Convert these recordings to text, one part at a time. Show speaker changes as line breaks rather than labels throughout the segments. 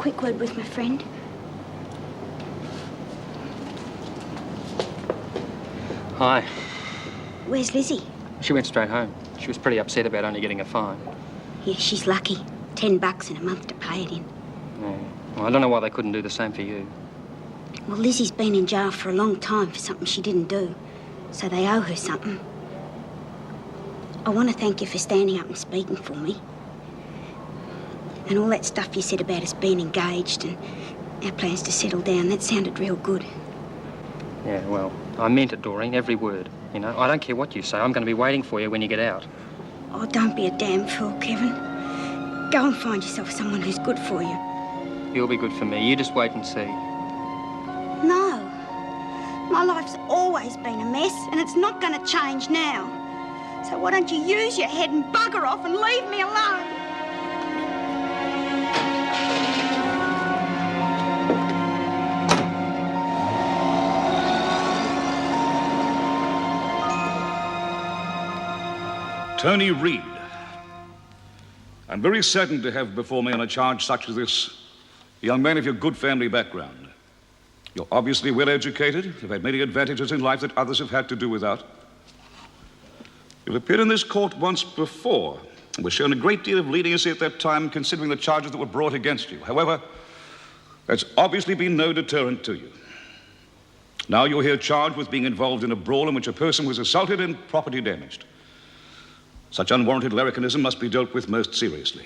quick word with my friend.
Hi.
Where's Lizzie?
She went straight home. She was pretty upset about only getting a fine.
Yeah, she's lucky. $10 in a month to pay it in.
Yeah. Well, I don't know why they couldn't do the same for you.
Well, Lizzie's been in jail for a long time for something she didn't do, so they owe her something. I want to thank you for standing up and speaking for me. And all that stuff you said about us being engaged and our plans to settle down, that sounded real good.
Yeah, well, I meant it, Doreen, every word. You know, I don't care what you say. I'm going to be waiting for you when you get out.
Oh, don't be a damn fool, Kevin. Go and find yourself someone who's good for you.
You'll be good for me. You just wait and see.
No. My life's always been a mess, and it's not going to change now. So why don't you use your head and bugger off and leave me alone?
Tony Reed. I'm very saddened to have before me on a charge such as this a young man of your good family background. You're obviously well educated. You've had many advantages in life that others have had to do without. You've appeared in this court once before and were shown a great deal of leniency at that time, considering the charges that were brought against you. However, that's obviously been no deterrent to you. Now you're here charged with being involved in a brawl in which a person was assaulted and property damaged. Such unwarranted larrikinism must be dealt with most seriously.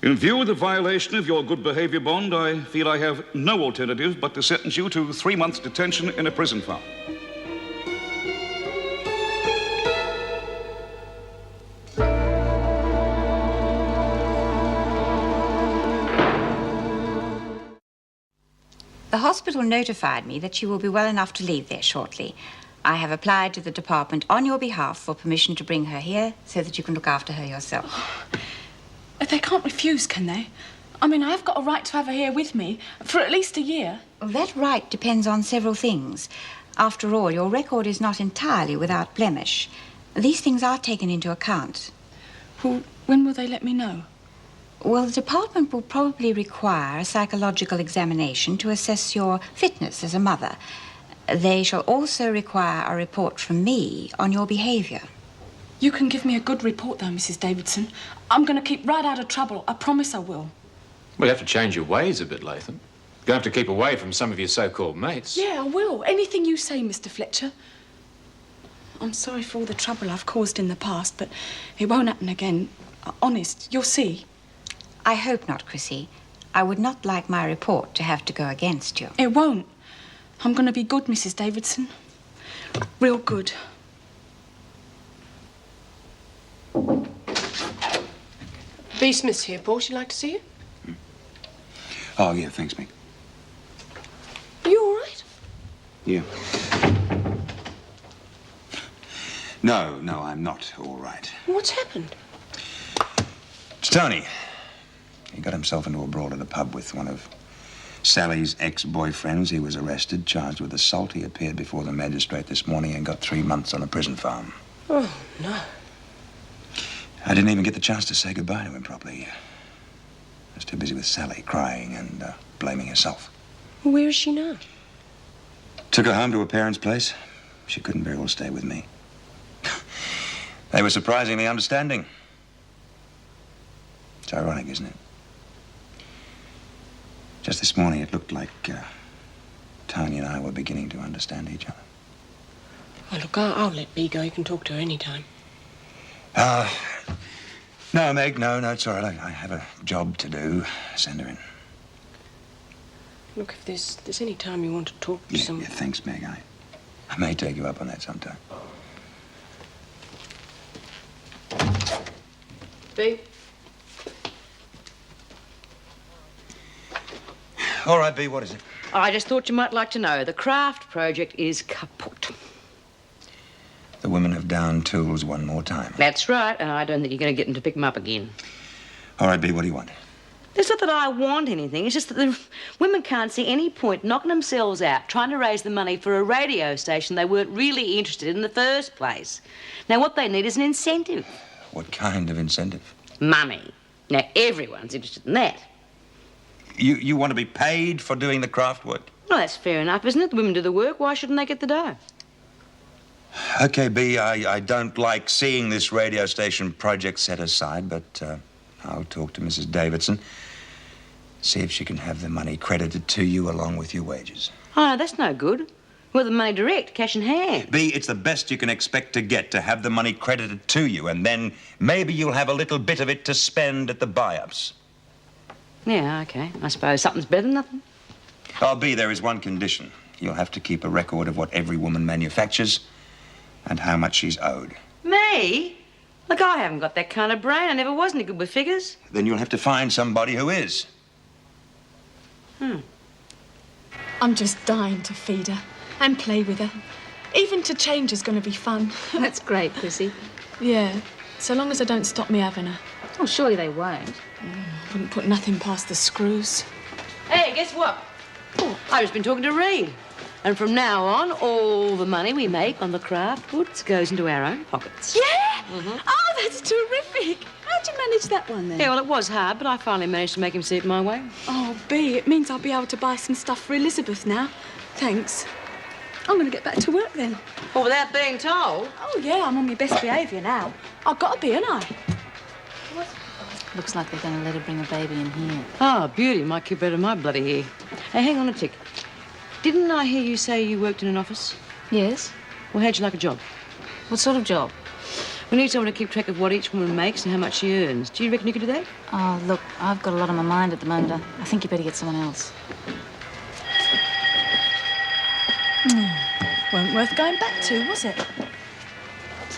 In view of the violation of your good behavior bond, I feel I have no alternative but to sentence you to 3 months' detention in a prison farm.
The hospital notified me that you will be well enough to leave there shortly. I have applied to the department on your behalf for permission to bring her here so that you can look after her yourself.
They can't refuse, can they? I mean, I've got a right to have her here with me for at least a year.
Well, that right depends on several things. After all, your record is not entirely without blemish. These things are taken into account.
Well, when will they let me know?
Well, the department will probably require a psychological examination to assess your fitness as a mother. They shall also require a report from me on your behavior.
You can give me a good report, though, Mrs. Davidson. I'm going to keep right out of trouble. I promise I will.
Well, you have to change your ways a bit, Latham. You're going to have to keep away from some of your so-called mates.
Yeah, I will. Anything you say, Mr. Fletcher. I'm sorry for all the trouble I've caused in the past, but it won't happen again. Honest, you'll see.
I hope not, Chrissy. I would not like my report to have to go against you.
It won't. I'm going to be good, Mrs. Davidson. Real good.
B. Smith's here, Paul. She'd like to see you.
Oh, yeah, thanks, Mick.
Are you all right?
Yeah. No, I'm not all right.
What's happened?
It's Tony. He got himself into a brawl at a pub with one of Sally's ex-boyfriends. He was arrested, charged with assault. He appeared before the magistrate this morning and got 3 months on a prison farm.
Oh, no.
I didn't even get the chance to say goodbye to him properly. I was too busy with Sally, crying and blaming herself.
Where is she now?
Took her home to her parents' place. She couldn't very well stay with me. They were surprisingly understanding. It's ironic, isn't it? Just this morning, it looked like Tony and I were beginning to understand each other.
Oh, look, I'll let B go. You can talk to her any time.
No, Meg, no, it's all right. I have a job to do. Send her in.
Look, if there's any time you want to talk to someone...
Yeah, thanks, Meg. I may take you up on that sometime.
B?
All right, B, what is it?
I just thought you might like to know. The craft project is kaput.
The women have downed tools one more time.
That's right, and I don't think you're going to get them to pick them up again.
All right, B, what do you want?
It's not that I want anything. It's just that the women can't see any point knocking themselves out trying to raise the money for a radio station they weren't really interested in the first place. Now, what they need is an incentive.
What kind of incentive?
Money. Now, everyone's interested in that.
You want to be paid for doing the craft work?
Well, that's fair enough, isn't it? The women do the work. Why shouldn't they get the dough?
Okay, B, I don't like seeing this radio station project set aside, but I'll talk to Mrs. Davidson. See if she can have the money credited to you along with your wages.
Oh, no, that's no good. Well, the money direct, cash in hand.
B, it's the best you can expect to get, to have the money credited to you, and then maybe you'll have a little bit of it to spend at the buy-ups.
Yeah, okay. I suppose something's better than nothing.
Oh, B, there is one condition. You'll have to keep a record of what every woman manufactures and how much she's owed.
Me? Look, I haven't got that kind of brain. I never was any good with figures.
Then you'll have to find somebody who is.
I'm just dying to feed her and play with her. Even to change is going to be fun.
That's great, Prissy.
Yeah, so long as I don't stop me having her.
Oh, surely they won't.
Wouldn't put nothing past the screws.
Hey, guess what? Oh, I've just been talking to Reed. And from now on, all the money we make on the craft goods goes into our own pockets.
Yeah? Oh, that's terrific. How'd you manage that one, then?
Yeah, well, it was hard, but I finally managed to make him see it my way.
Oh, B, it means I'll be able to buy some stuff for Elizabeth now. Thanks. I'm going to get back to work, then.
Well, without being told.
Oh, yeah, I'm on my best behaviour now. I've got to be, ain't I?
Looks like they're going to let her bring a baby in here.
Oh, beauty. Might keep out of my bloody hair. Hey, hang on a tick. Didn't I hear you say you worked in an office?
Yes?
Well, how'd you like a job?
What sort of job?
We need someone to keep track of what each woman makes and how much she earns. Do you reckon you could do that?
Oh, look, I've got a lot on my mind at the moment. I think you better get someone else.
Weren't worth going back to, was it?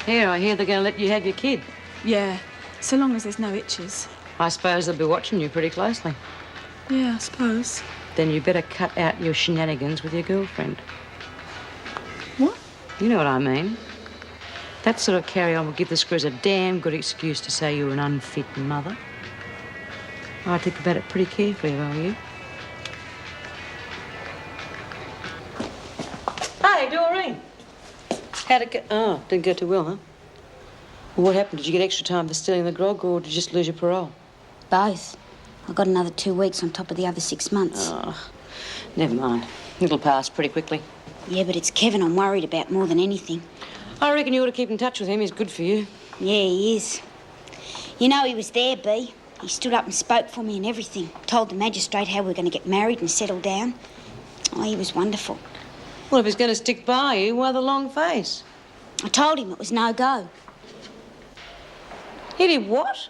Here, I hear they're going to let you have your kid.
Yeah, so long as there's no itches.
I suppose they'll be watching you pretty closely.
Yeah, I suppose.
Then you better cut out your shenanigans with your girlfriend.
What?
You know what I mean. That sort of carry-on will give the screws a damn good excuse to say you're an unfit mother. I'd think about it pretty carefully if I were you. Hey, Doreen. How'd it go? Oh, didn't go too well, huh? Well, what happened? Did you get extra time for stealing the grog, or did you just lose your parole?
Both. I got another 2 weeks on top of the other 6 months.
Oh, never mind. It'll pass pretty quickly.
Yeah, but it's Kevin I'm worried about more than anything.
I reckon you ought to keep in touch with him. He's good for you.
Yeah, he is. You know, he was there, B. He stood up and spoke for me and everything. Told the magistrate how we were going to get married and settle down. Oh, he was wonderful.
Well, if he's going to stick by you, why the long face?
I told him it was no go.
He did what?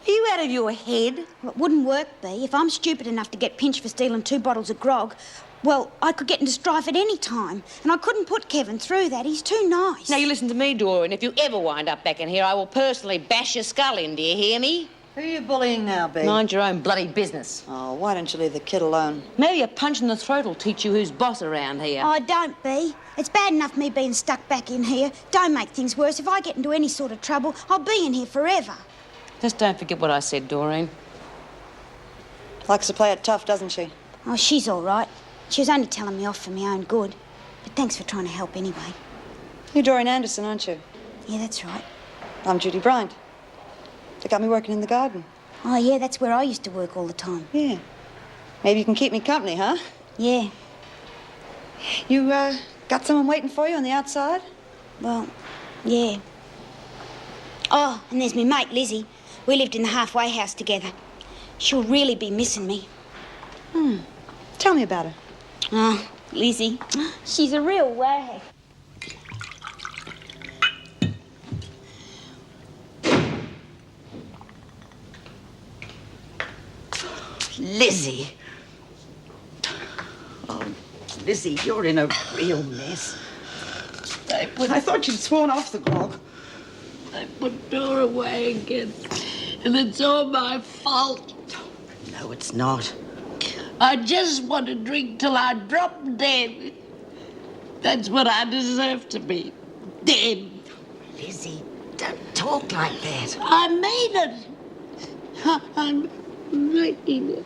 Are you out of your head?
Well, it wouldn't work, B. If I'm stupid enough to get pinched for stealing 2 bottles of grog, well, I could get into strife at any time. And I couldn't put Kevin through that. He's too nice.
Now, you listen to me, Dora, and if you ever wind up back in here, I will personally bash your skull in, do you hear me?
Who are you bullying now, B?
Mind your own bloody business.
Oh, why don't you leave the kid alone?
Maybe a punch in the throat will teach you who's boss around here.
Oh, don't, B. It's bad enough me being stuck back in here. Don't make things worse. If I get into any sort of trouble, I'll be in here forever.
Just don't forget what I said, Doreen.
Likes to play it tough, doesn't she?
Oh, she's all right. She was only telling me off for my own good. But thanks for trying to help anyway.
You're Doreen Anderson, aren't you?
Yeah, that's right.
I'm Judy Bryant. They got me working in the garden.
Oh, yeah, that's where I used to work all the time.
Yeah. Maybe you can keep me company, huh?
Yeah.
You, got someone waiting for you on the outside?
Well, yeah. Oh, and there's me mate, Lizzie. We lived in the halfway house together. She'll really be missing me.
Tell me about her.
Oh, Lizzie. She's a real wag.
Lizzie. Oh, Lizzie, you're in a real mess. I thought you'd sworn off the grog.
I put Dora away again, and it's all my fault.
No, it's not.
I just want to drink till I drop dead. That's what I deserve to be, dead.
Lizzie, don't talk like that.
I made it. I'm making it.